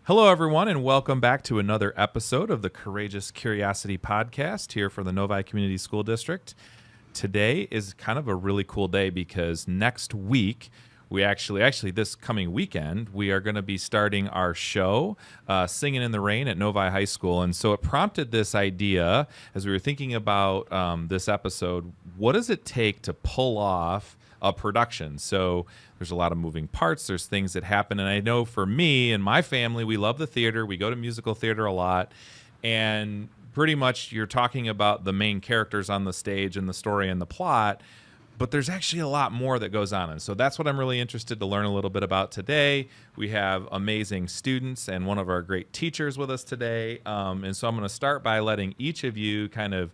Hello, everyone, and welcome back to another episode of the Courageous Curiosity Podcast here for the Novi Community School District. Today is kind of a really cool day because next week, we actually this coming weekend, we are going to be starting our show, Singing in the Rain at Novi High School. And so it prompted this idea as we were thinking about this episode, what does it take to pull off a production? So there's a lot of moving parts. There's things that happen. And I know for me and my family, we love the theater. We go to musical theater a lot. And pretty much you're talking about the main characters on the stage and the story and the plot. But there's actually a lot more that goes on. And so that's what I'm really interested to learn a little bit about today. We have amazing students and one of our great teachers with us today. And so I'm going to start by letting each of you kind of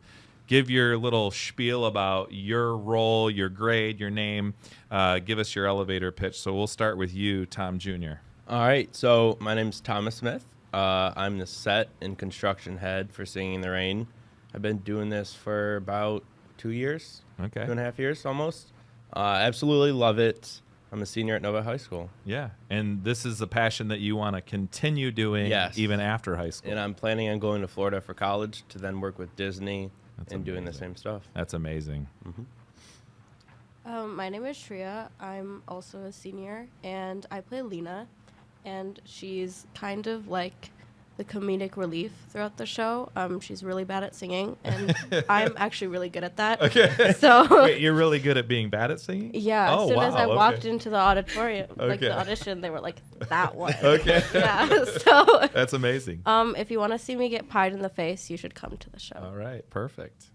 give your little spiel about your role, your grade, your name. Give us your elevator pitch. So we'll start with you, Tom Jr. All right. So my name's Thomas Smith. I'm the set and construction head for Singing in the Rain. I've been doing this for about 2 years. Okay. 2.5 years almost. Absolutely love it. I'm a senior at Novi High School. Yeah. And this is a passion that you want to continue doing even after high school. And I'm planning on going to Florida for college to then work with Disney. That's and amazing. Doing the same stuff. That's amazing. My name is Sriya. I'm also a senior, and I play Lena, and she's kind of like the comedic relief throughout the show. She's really bad at singing, and I'm actually really good at that. Okay. So wait, you're really good at being bad at singing? yeah. Oh, as soon as I wow, walked okay. into the auditorium, like Okay. the audition, they were like, "That one." Okay. Yeah. So That's amazing. if you want to see me get pied in the face, you should come to the show. All right. Perfect.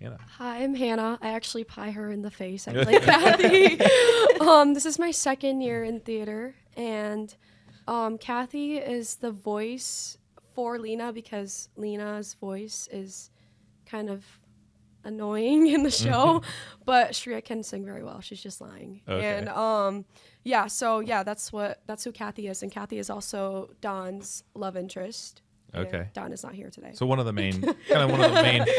Hannah. Hi, I'm Hannah. I actually pie her in the face. I play Kathy. This is my second year in theater, and Kathy is the voice for Lena because Lena's voice is kind of annoying in the show, but Sriya can sing very well. She's just lying. Okay. And that's who Kathy is, and Kathy is also Don's love interest. Okay. And Don is not here today. So one of the main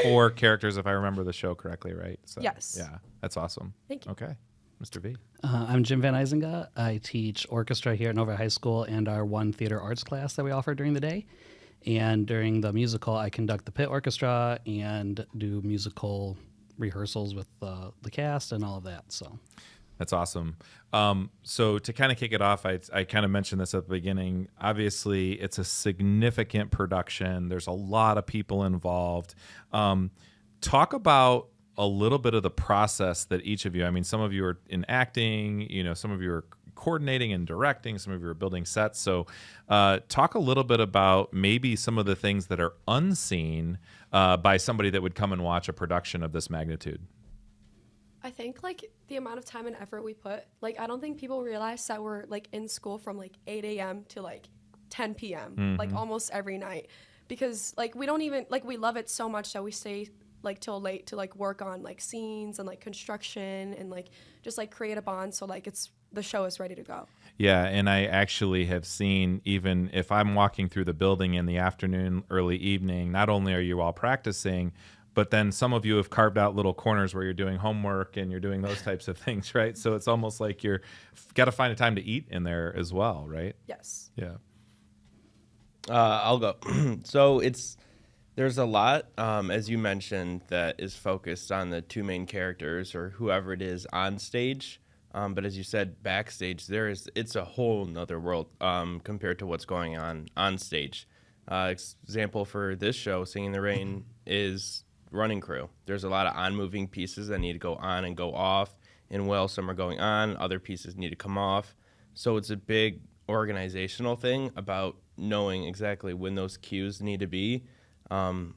four characters, if I remember the show correctly, right? So, Yes. Yeah, that's awesome. Thank you. Okay, Mr. V. I'm Jim Van Eizenga. I teach orchestra here at Novi High School and our one theater arts class that we offer during the day. And during the musical, I conduct the pit orchestra and do musical rehearsals with the cast and all of that. So That's awesome. So to kind of kick it off, I kind of mentioned this at the beginning. Obviously, it's a significant production. There's a lot of people involved. Talk about a little bit of the process that each of you, I mean, some of you are in acting, some of you are coordinating and directing, some of you are building sets. So talk a little bit about maybe some of the things that are unseen by somebody that would come and watch a production of this magnitude. I think the amount of time and effort we put, I don't think people realize that we're in school from 8 a.m. to 10 p.m. Almost every night, because we don't even we love it so much that we stay till late to work on scenes and construction and just create a bond so the show is ready to go. Yeah, and I actually have seen, even if I'm walking through the building in the afternoon, early evening, not only are you all practicing, but then some of you have carved out little corners where you're doing homework and you're doing those types of things, right? So it's almost like you're got to find a time to eat in there as well, right? Yes. Yeah. I'll go. So there's a lot, as you mentioned, that is focused on the two main characters or whoever it is on stage. But as you said, backstage, it's a whole nother world compared to what's going on stage. Example for this show, Singing in the Rain, is running crew. There's a lot of on-moving pieces that need to go on and go off. And while some are going on, other pieces need to come off. So it's a big organizational thing about knowing exactly when those cues need to be. And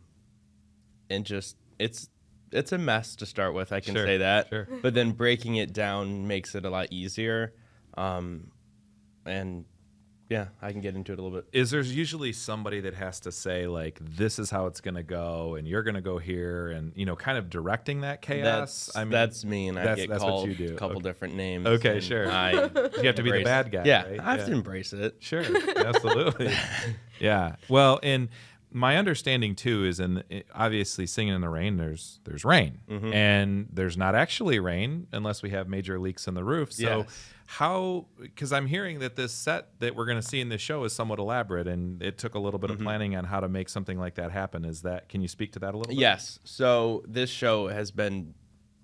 just it's a mess to start with, I can say that. Sure. But then breaking it down makes it a lot easier. And yeah, I can get into it a little bit. Is there usually somebody that has to say, this is how it's going to go, and you're going to go here, and, kind of directing that chaos? That's me, and I get called what you do. a couple different names. Okay, sure. You have to be the bad guy, Yeah, right? I have to embrace it. Sure, absolutely. Yeah. Well, and my understanding too is, obviously singing in the rain, there's rain, and there's not actually rain unless we have major leaks in the roof. So Yes. how? Because I'm hearing that this set that we're going to see in this show is somewhat elaborate, and it took a little bit of planning on how to make something like that happen. Can you speak to that a little bit? Yes. So this show has been,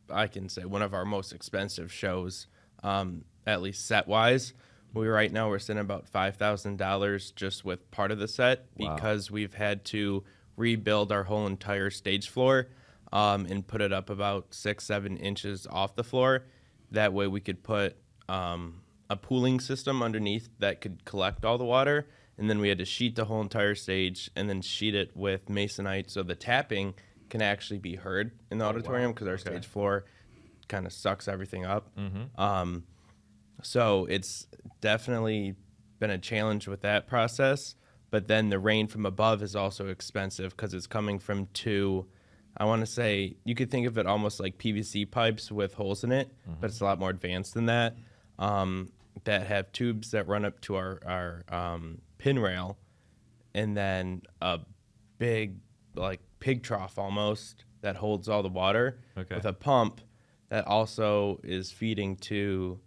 I can say, one of our most expensive shows, at least set wise. Right now we're sitting about $5,000 just with part of the set because we've had to rebuild our whole entire stage floor and put it up about 6-7 inches off the floor. That way we could put a pooling system underneath that could collect all the water, and then we had to sheet the whole entire stage and then sheet it with masonite so the tapping can actually be heard in the auditorium because our stage floor kind of sucks everything up. So it's definitely been a challenge with that process. But then the rain from above is also expensive because it's coming from two, I want to say, you could think of it almost like PVC pipes with holes in it, but it's a lot more advanced than that, that have tubes that run up to our pin rail, and then a big, like, pig trough almost that holds all the water with a pump that also is feeding to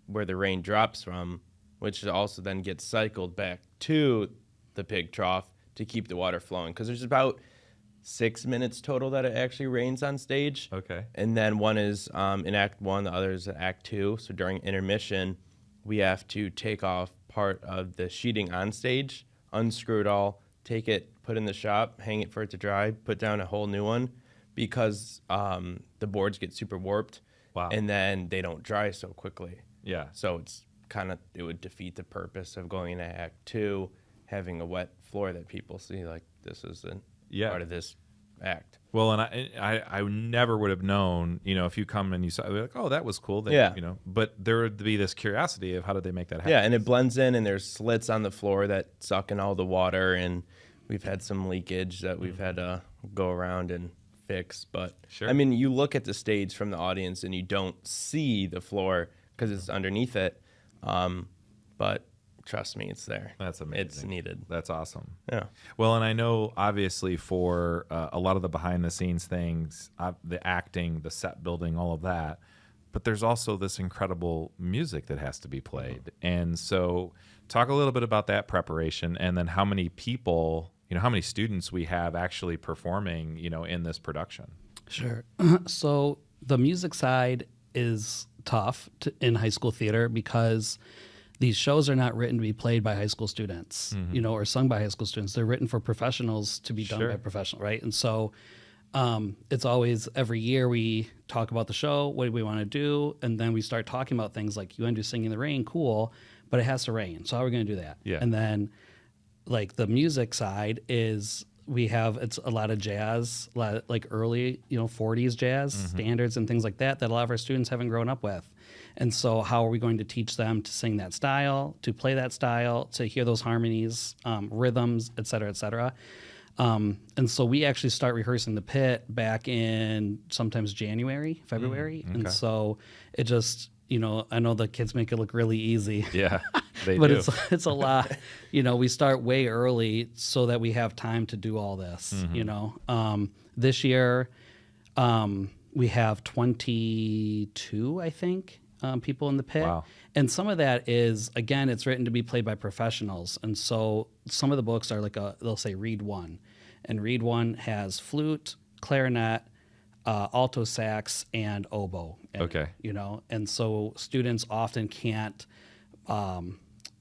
where the rain drops from, which also then gets cycled back to the pig trough to keep the water flowing. Because there's about 6 minutes total that it actually rains on stage. Okay. And then one is in Act 1, the other is in Act 2. So during intermission, we have to take off part of the sheeting on stage, unscrew it all, take it, put it in the shop, hang it for it to dry, put down a whole new one because the boards get super warped. Wow. And then they don't dry so quickly. Yeah. So it would defeat the purpose of going into Act 2, having a wet floor that people see like this isn't part of this act. Well, and I never would have known, if you come and you saw, like, oh, that was cool. But there would be this curiosity of how did they make that happen? Yeah, and it blends in, and there's slits on the floor that suck in all the water, and we've had some leakage that we've had to go around and fix. But, Sure. I mean, you look at the stage from the audience, and you don't see the floor because it's underneath it. But trust me, it's there. That's amazing. It's needed. That's awesome. Yeah. Well, and I know obviously for a lot of the behind the scenes things, the acting, the set building, all of that, but there's also this incredible music that has to be played. And so talk a little bit about that preparation and then how many people, how many students we have actually performing, in this production. Sure. So the music side is tough in high school theater because these shows are not written to be played by high school students, or sung by high school students. They're written for professionals to be done by professionals, right? And so it's always every year we talk about the show, what do we want to do? And then we start talking about things like, you want to do Singing in the Rain, cool, but it has to rain. So how are we going to do that? Yeah. And then like the music side is it's a lot of jazz, a lot like early, 40s jazz standards and things like that a lot of our students haven't grown up with. And so how are we going to teach them to sing that style, to play that style, to hear those harmonies, rhythms, et cetera, et cetera. And so we actually start rehearsing the pit back in sometimes January, February. Okay. And so it just, I know the kids make it look really easy. Yeah, they but do. it's a lot. We start way early so that we have time to do all this. This year we have 22, I think, people in the pit. Wow. And some of that is, again, it's written to be played by professionals. And so some of the books are they'll say read one. And read one has flute, clarinet, alto sax, and oboe. Okay. And so students often can't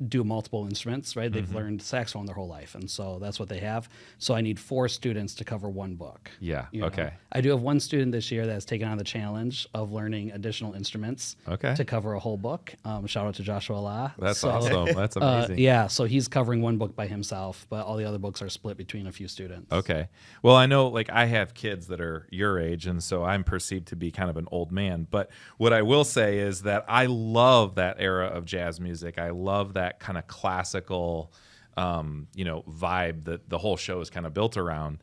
do multiple instruments, right? They've learned saxophone their whole life, and so that's what they have. So I need 4 students to cover one book. Yeah, you know? okay. I do have one student this year that has taken on the challenge of learning additional instruments to cover a whole book. Shout out to Joshua La. That's awesome. That's amazing. Yeah, so he's covering one book by himself, but all the other books are split between a few students. Okay. Well, I know, I have kids that are your age, and so I'm perceived to be kind of an old man. But what I will say is that I love that era of jazz music. I love that kind of classical, vibe that the whole show is kind of built around.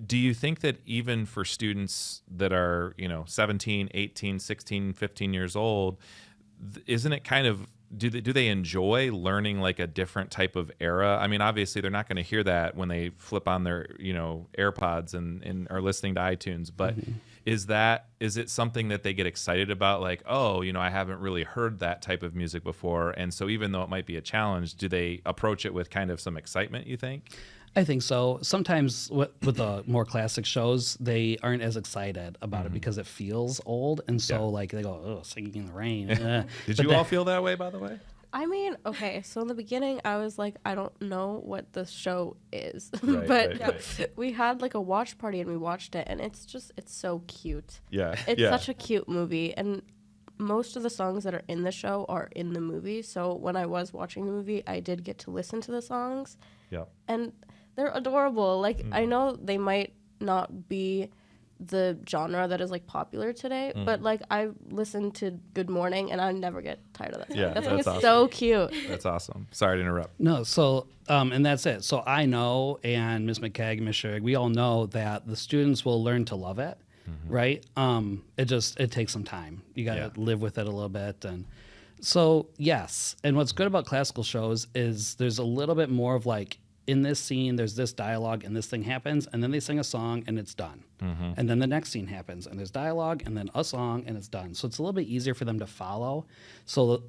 Do you think that even for students that are, 17, 18, 16, 15 years old, isn't it kind of do they enjoy learning like a different type of era? I mean, obviously they're not going to hear that when they flip on their, AirPods and are listening to iTunes, but is it something that they get excited about? Like, oh, I haven't really heard that type of music before. And so even though it might be a challenge, do they approach it with kind of some excitement, you think? I think so. Sometimes with the more classic shows, they aren't as excited about it because it feels old. And so like they go, oh, Singing in the Rain. Did you all feel that way, by the way? I mean, okay, so in the beginning, I was like, I don't know what the show is. Right, but right. we had like a watch party and we watched it, and it's so cute. Yeah. It's yeah. such a cute movie, and most of the songs that are in the show are in the movie. So when I was watching the movie, I did get to listen to the songs. Yeah. And they're adorable. Like, I know they might not be the genre that is like popular today, but like I listen to Good Morning and I never get tired of that. Yeah, that song is that's awesome. so cute. That's awesome. Sorry to interrupt. No, so and that's it. So I know, and Ms. McKegg, Ms. Sherrick, we all know that the students will learn to love it, right? It takes some time. You got to live with it a little bit, and so yes. And what's good about classical shows is there's a little bit more of like, in this scene, there's this dialogue and this thing happens, and then they sing a song and it's done. And then the next scene happens and there's dialogue and then a song and it's done. So it's a little bit easier for them to follow. So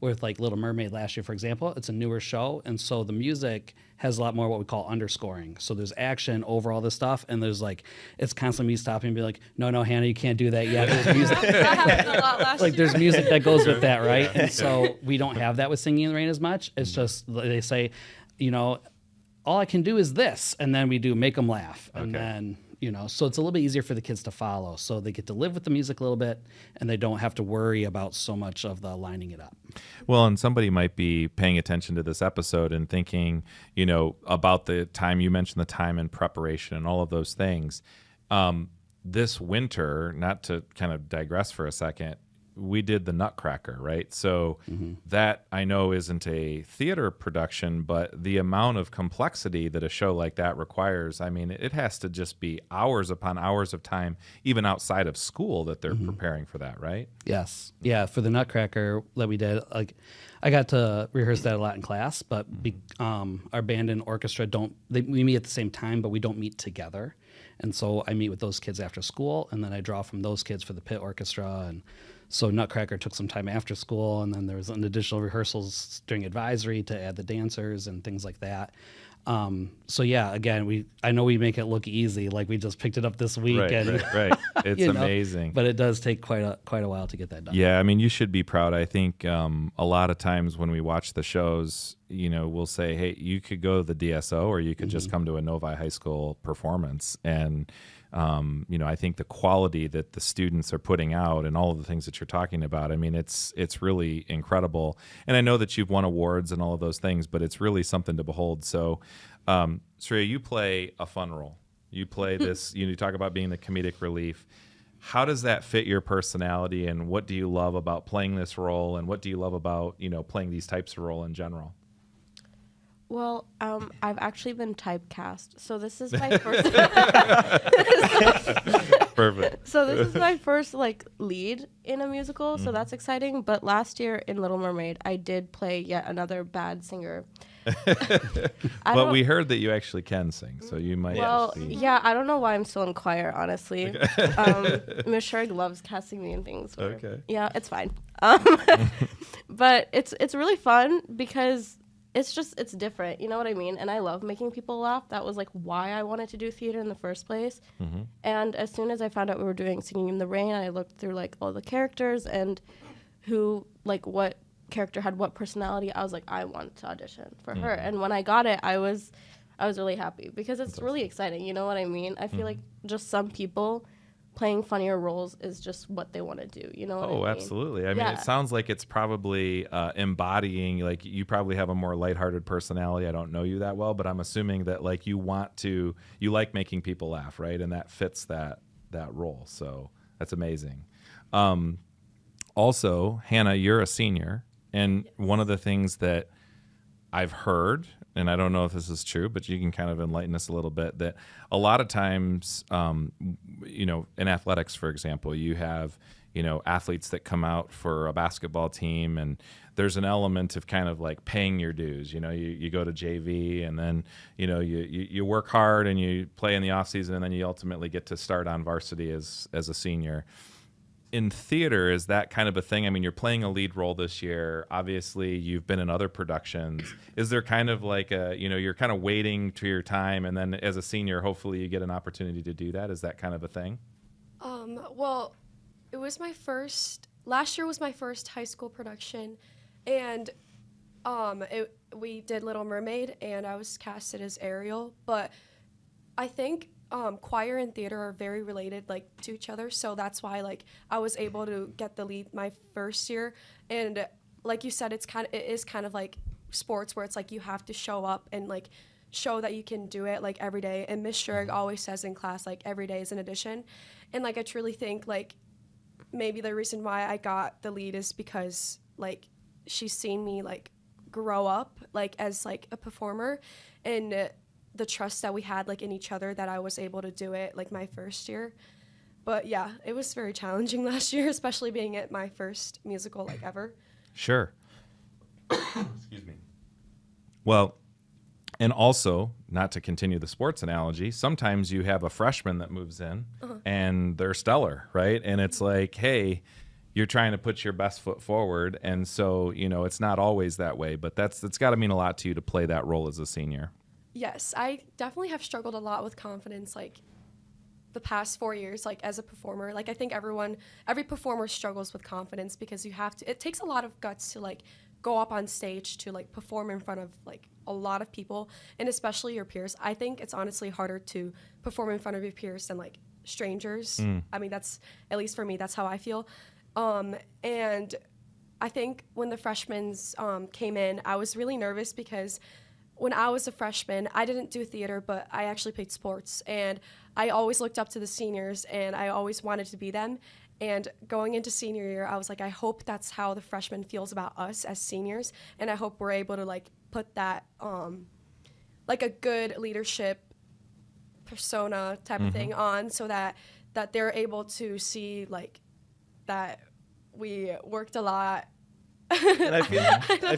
with like Little Mermaid last year, for example, it's a newer show. And so the music has a lot more what we call underscoring. So there's action over all this stuff. And there's like, it's constantly me stopping and be like, no, Hannah, you can't do that yet. There's music. That happened a lot last Like year. there's music that goes with that, right? And so we don't have that with Singing in the Rain as much. It's just, they say, all I can do is this, and then we do make them laugh, and then so it's a little bit easier for the kids to follow. So they get to live with the music a little bit, and they don't have to worry about so much of the lining it up. Well, and somebody might be paying attention to this episode and thinking, about the time you mentioned, the time and preparation and all of those things. This winter, not to kind of digress for a second, we did the Nutcracker, right? So that I know isn't a theater production, but the amount of complexity that a show like that requires, I mean, it has to just be hours upon hours of time, even outside of school, that they're preparing for that, right? Yes. Yeah, for the Nutcracker that we did, like I got to rehearse that a lot in class, but our band and orchestra we meet at the same time, but we don't meet together. And so I meet with those kids after school, and then I draw from those kids for the pit orchestra. And so Nutcracker took some time after school, and then there was an additional rehearsals during advisory to add the dancers and things like that. So yeah, again, I know we make it look easy, like we just picked it up this week. Right. It's amazing. But it does take quite a while to get that done. Yeah, I mean, you should be proud. I think a lot of times when we watch the shows, we'll say, hey, you could go to the DSO or you could just come to a Novi High School performance. And I think the quality that the students are putting out and all of the things that you're talking about, I mean, it's really incredible. And I know that you've won awards and all of those things, but it's really something to behold. So, Sriya, you play a fun role. You play this, you talk about being the comedic relief. How does that fit your personality, and what do you love about playing this role, and what do you love about, playing these types of role in general? Well, I've actually been typecast, so this is my first. Perfect. So this is my first lead in a musical, so that's exciting. But last year in Little Mermaid, I did play yet another bad singer. But we heard that you actually can sing, so you might. Well, yeah, I don't know why I'm still in choir, honestly. Miss Sherrick loves casting me in things. Okay. Yeah, it's fine. But it's really fun because it's different, you know what I mean? And I love making people laugh. That was why I wanted to do theater in the first place. And as soon as I found out we were doing Singing in the Rain, I looked through all the characters and who what character had what personality. I was like, I want to audition for her. And when I got it, I was really happy because it's really exciting, you know what I mean? I feel like just some people playing funnier roles is just what they want to do, you know what I mean? Absolutely. I mean, it sounds like it's probably embodying, you probably have a more lighthearted personality. I don't know you that well, but I'm assuming that you like making people laugh, right? And that fits that role. So that's amazing. Also, Hannah, you're a senior, and one of the things that I've heard, and I don't know if this is true, but you can kind of enlighten us a little bit, that a lot of times, in athletics, for example, you have, athletes that come out for a basketball team, and there's an element of kind of like paying your dues. You go to JV, and then you work hard and you play in the off season, and then you ultimately get to start on varsity as a senior. In theater, is that kind of a thing? I mean, you're playing a lead role this year. Obviously, you've been in other productions. Is there kind of like you're kind of waiting to your time, and then as a senior, hopefully you get an opportunity to do that? Is that kind of a thing? Well, it was last year was my first high school production, and we did Little Mermaid, and I was casted as Ariel. But I think choir and theater are very related, like, to each other, so that's why, like, I was able to get the lead my first year. And like you said, it is kind of like sports, where it's like you have to show up and like show that you can do it like every day. And Miss Schurig always says in class, like, every day is an addition. And like I truly think like maybe the reason why I got the lead is because like she's seen me like grow up like as like a performer, and the trust that we had like in each other, that I was able to do it like my first year. But yeah, it was very challenging last year, especially being at my first musical like ever. Sure. Excuse me. Well, and also, not to continue the sports analogy, sometimes you have a freshman that moves in and they're stellar, right? And it's like, hey, you're trying to put your best foot forward. And so, it's not always that way, but that's got to mean a lot to you to play that role as a senior. Yes, I definitely have struggled a lot with confidence, like the past 4 years, like as a performer. Like I think every performer struggles with confidence, because it takes a lot of guts to like go up on stage to like perform in front of like a lot of people, and especially your peers. I think it's honestly harder to perform in front of your peers than like strangers. I mean, that's, at least for me, that's how I feel. And I think when the freshmen came in, I was really nervous, because when I was a freshman, I didn't do theater, but I actually played sports. And I always looked up to the seniors, and I always wanted to be them. And going into senior year, I was like, I hope that's how the freshman feels about us as seniors. And I hope we're able to like put that, like a good leadership persona type of thing on, so that they're able to see like that we worked a lot. And I feel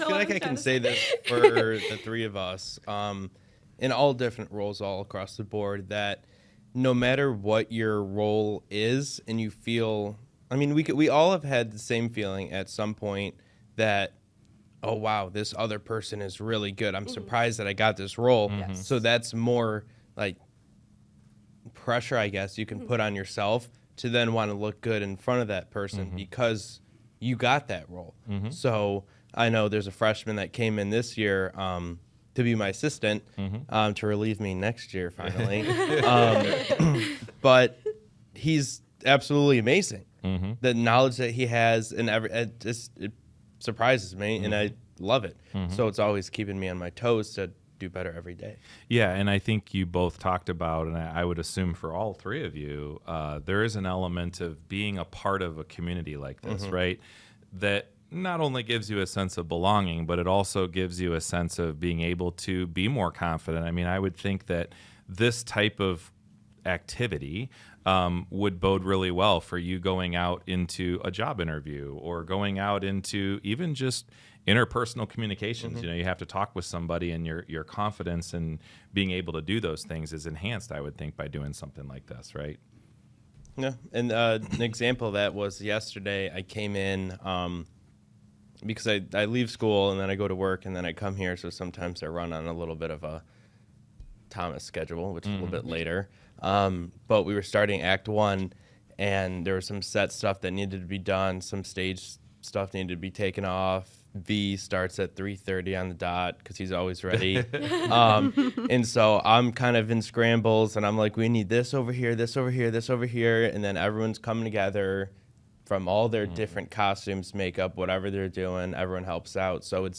like I can say this for the three of us, in all different roles all across the board, that no matter what your role is, and you feel, I mean, we all have had the same feeling at some point that, oh wow, this other person is really good. I'm surprised that I got this role. Yes. So that's more like pressure, I guess, you can put on yourself to then want to look good in front of that person because you got that role. So I know there's a freshman that came in this year to be my assistant, to relieve me next year finally. But he's absolutely amazing. The knowledge that he has, and it surprises me, and I love it. So it's always keeping me on my toes to do better every day. Yeah, and I think you both talked about, and I would assume for all three of you, there is an element of being a part of a community like this, right? That not only gives you a sense of belonging, but it also gives you a sense of being able to be more confident. I mean, I would think that this type of activity would bode really well for you going out into a job interview, or going out into even just interpersonal communications. You have to talk with somebody, and your confidence in being able to do those things is enhanced, I would think, by doing something like this, right? Yeah, and an example of that was yesterday. I came in because I leave school and then I go to work and then I come here, so sometimes I run on a little bit of a Thomas schedule, which is a little bit later. But we were starting Act 1, and there was some set stuff that needed to be done, some stage stuff needed to be taken off. V starts at 3:30 on the dot because he's always ready. And so I'm kind of in scrambles, and I'm like, we need this over here, this over here, this over here. And then everyone's coming together from all their different costumes, makeup, whatever they're doing. Everyone helps out. So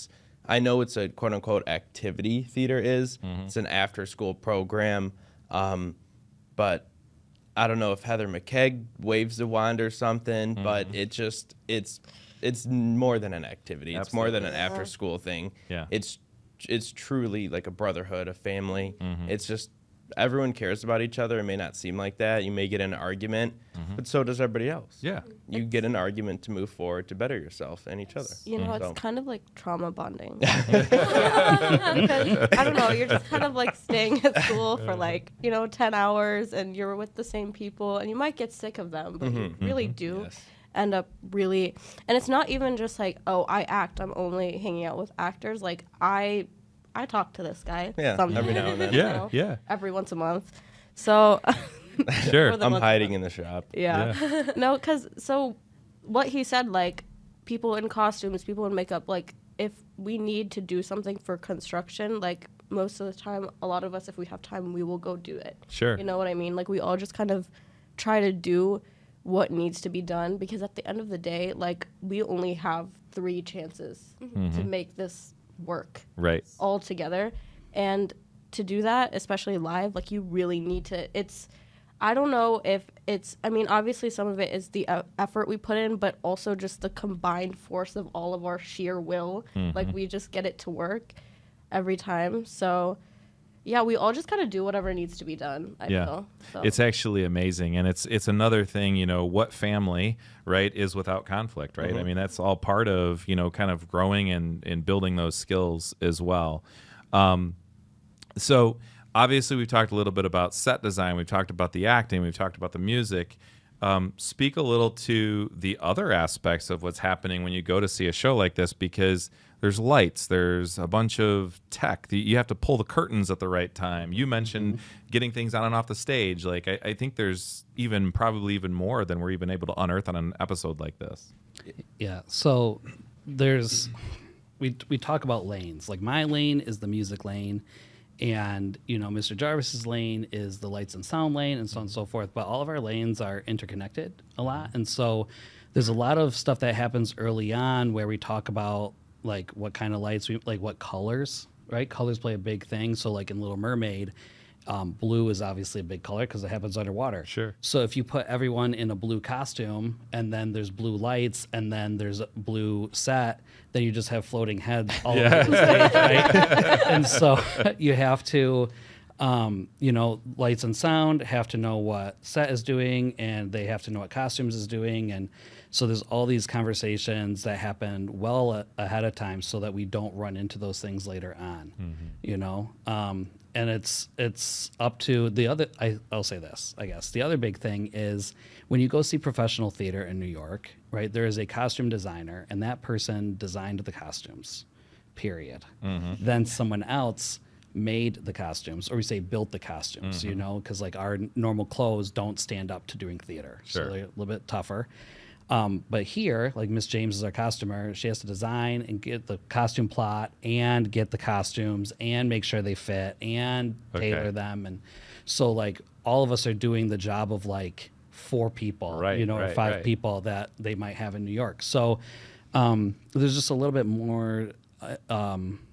I know it's a quote unquote activity, theater is. It's an after school program. But I don't know if Heather McKegg waves a wand or something, but it's more than an activity. It's more than an after school thing. Yeah. It's truly like a brotherhood, a family. It's just, everyone cares about each other. It may not seem like that. You may get in an argument, but so does everybody else. Yeah. You get an argument to move forward to better yourself and each other. You know, So- it's kind of like trauma bonding. Because, I don't know, you're just kind of like staying at school for like, 10 hours and you're with the same people and you might get sick of them, but you really do Yes. end up really, and it's not even just like, oh, I act, I'm only hanging out with actors. Like I talk to this guy Yeah, sometimes, every now and then. Yeah. every once a month. So Sure. For the I'm most hiding part. in the shop. Yeah. No, because so what he said, like people in costumes, people in makeup, like if we need to do something for construction, like most of the time, a lot of us, if we have time, we will go do it. Sure. You know what I mean? Like we all just kind of try to do what needs to be done because at the end of the day, like we only have 3 chances to make this work Right. all together. And to do that, especially live, like you really need to, I don't know if it's, I mean, obviously some of it is the effort we put in, but also just the combined force of all of our sheer will. Like we just get it to work every time. So yeah, we all just kind of do whatever needs to be done, I feel. So. It's actually amazing. And it's another thing, what family, right, is without conflict, right? I mean, that's all part of, kind of growing and building those skills as well. So obviously we've talked a little bit about set design. We've talked about the acting. We've talked about the music. Speak a little to the other aspects of what's happening when you go to see a show like this, because there's lights, there's a bunch of tech. You have to pull the curtains at the right time. You mentioned getting things on and off the stage. Like I think there's probably even more than we're even able to unearth on an episode like this. Yeah. So we talk about lanes. Like my lane is the music lane, and Mr. Jarvis's lane is the lights and sound lane, and so on and so forth. But all of our lanes are interconnected a lot, and so there's a lot of stuff that happens early on where we talk about like what kind of lights what colors, right? Colors play a big thing. So like in Little Mermaid, blue is obviously a big color because it happens underwater. Sure. So if you put everyone in a blue costume and then there's blue lights and then there's a blue set, then you just have floating heads all over the stage, right? And so you have to, lights and sound have to know what set is doing, and they have to know what costumes is doing. And so there's all these conversations that happen well ahead of time so that we don't run into those things later on, and it's up to the other. I'll say this, I guess. The other big thing is when you go see professional theater in New York, right? There is a costume designer, and that person designed the costumes, period. Then someone else made the costumes, or we say built the costumes, because like our normal clothes don't stand up to doing theater. Sure. So they're a little bit tougher. But here, like Miss James is our costumer, she has to design and get the costume plot and get the costumes and make sure they fit and tailor them. And so like all of us are doing the job of like 4 people, Right, or right, 5 right. people that they might have in New York. So there's just a little bit more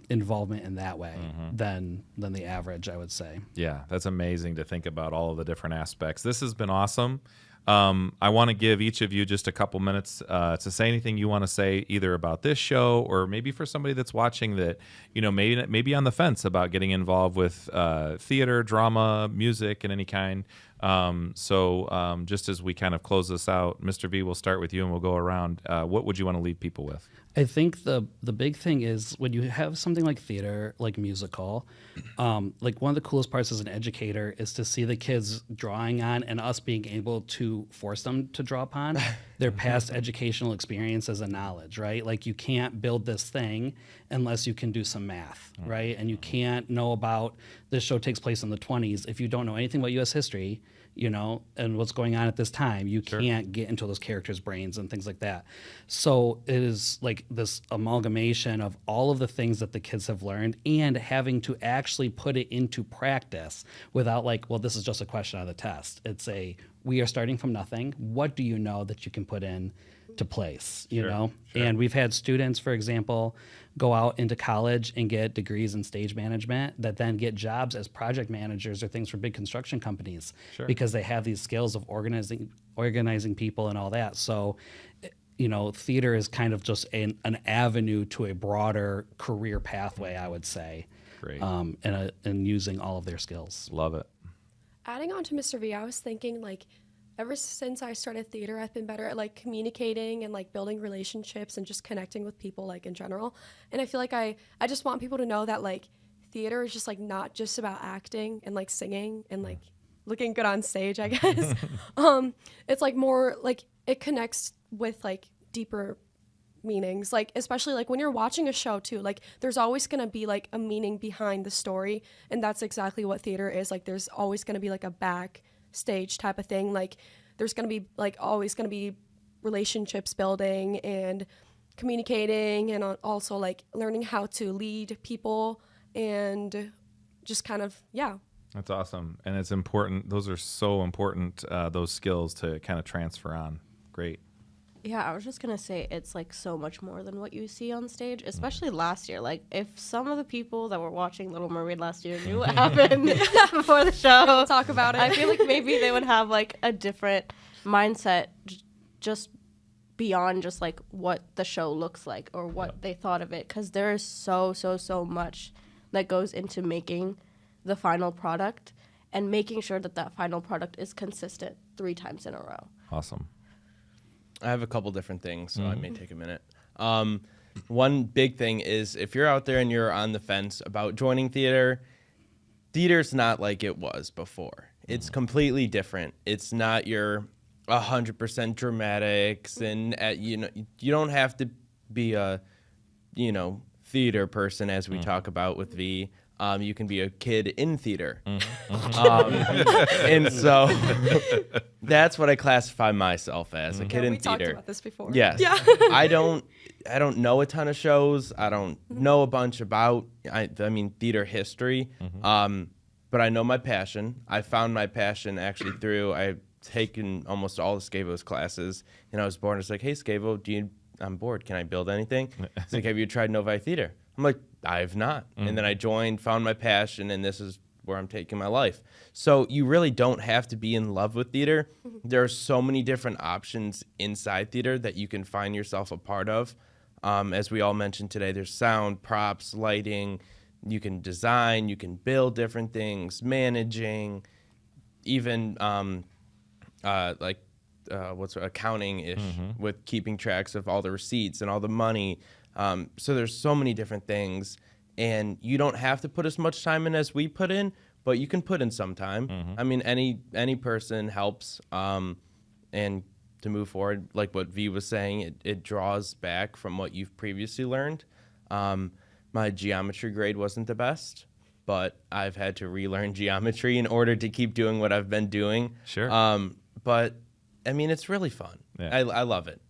involvement in that way than the average, I would say. Yeah, that's amazing to think about all of the different aspects. This has been awesome. I want to give each of you just a couple minutes to say anything you want to say, either about this show or maybe for somebody that's watching that, maybe on the fence about getting involved with theater, drama, music, and any kind. So just as we kind of close this out, Mr. V, we'll start with you and we'll go around. What would you want to leave people with? I think the big thing is when you have something like theater, like musical, like one of the coolest parts as an educator is to see the kids drawing on and us being able to force them to draw upon their past educational experiences and knowledge, right? Like you can't build this thing unless you can do some math, right? And you can't know about, this show takes place in the 20s. If you don't know anything about U.S. history, and what's going on at this time, you can't get into those characters' brains and things like that. So it is like this amalgamation of all of the things that the kids have learned and having to actually put it into practice without like, well, this is just a question on the test. It's we are starting from nothing. What do you know that you can put in to place, Sure. And we've had students, for example, go out into college and get degrees in stage management that then get jobs as project managers or things for big construction companies because they have these skills of organizing people and all that. So, theater is kind of just an avenue to a broader career pathway, I would say. Great. And using all of their skills. Love it. adding on to Mr. V, I was thinking like ever since I started theater, I've been better at like communicating and like building relationships and just connecting with people like in general. And I feel like I just want people to know that like theater is just like not just about acting and like singing and like looking good on stage, I guess. It's like more like it connects with like deeper meanings, like especially like when you're watching a show too, like there's always going to be like a meaning behind the story, and that's exactly what theater is. Like there's always going to be like a backstage type of thing, like there's going to be like always going to be relationships building and communicating, and also like learning how to lead people and just kind of That's awesome. And it's important. Those are so important, those skills to kind of transfer on. Great. Yeah, I was just going to say it's like so much more than what you see on stage, especially last year. Like if some of the people that were watching Little Mermaid last year knew what happened before the show, We'll talk about it. I feel like maybe they would have like a different mindset just beyond just like what the show looks like or what they thought of it, because there is so much that goes into making the final product and making sure that that final product is consistent 3 times in a row. Awesome. I have a couple different things, so I may take a minute. One big thing is if you're out there and you're on the fence about joining theater, theater's not like it was before. It's completely different. It's not your 100% dramatics, and you don't have to be a theater person, as we talk about with V. You can be a kid in theater. And so that's what I classify myself as, a kid in we talked theater. about this before. Yes. Yeah. I don't know a ton of shows. I don't know a bunch about I mean theater history. But I know my passion. I found my passion actually through I've taken almost all of Scavo's classes, and I was bored. It's like, hey Scavo, I'm bored. Can I build anything? It's like, have you tried Novi Theater? I'm like, I have not. And then I joined, found my passion, and this is where I'm taking my life. So you really don't have to be in love with theater. There are so many different options inside theater that you can find yourself a part of. As we all mentioned today, there's sound, props, lighting. You can design, you can build different things, managing, even accounting-ish with keeping tracks of all the receipts and all the money. So there's so many different things, and you don't have to put as much time in as we put in, but you can put in some time. I mean, any person helps, and to move forward, like what V was saying, it draws back from what you've previously learned. My geometry grade wasn't the best, but I've had to relearn geometry in order to keep doing what I've been doing. Sure. But I mean, it's really fun. Yeah. I love it.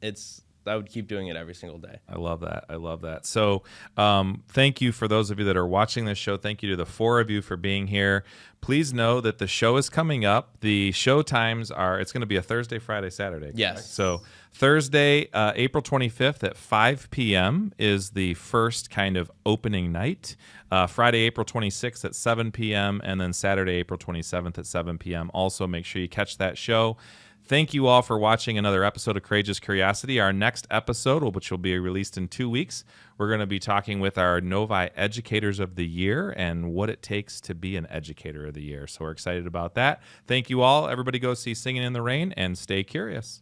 I would keep doing it every single day. I love that. So thank you for those of you that are watching this show. Thank you to the 4 of you for being here. Please know that the show is coming up. The show times it's going to be a Thursday, Friday, Saturday. Yes. So Thursday, April 25th at 5 p.m. is the first kind of opening night. Friday, April 26th at 7 p.m. and then Saturday, April 27th at 7 p.m. Also, make sure you catch that show. Thank you all for watching another episode of Courageous Curiosity. Our next episode, which will be released in 2 weeks, we're going to be talking with our Novi Educators of the Year and what it takes to be an Educator of the Year. So we're excited about that. Thank you all. Everybody go see Singing in the Rain and stay curious.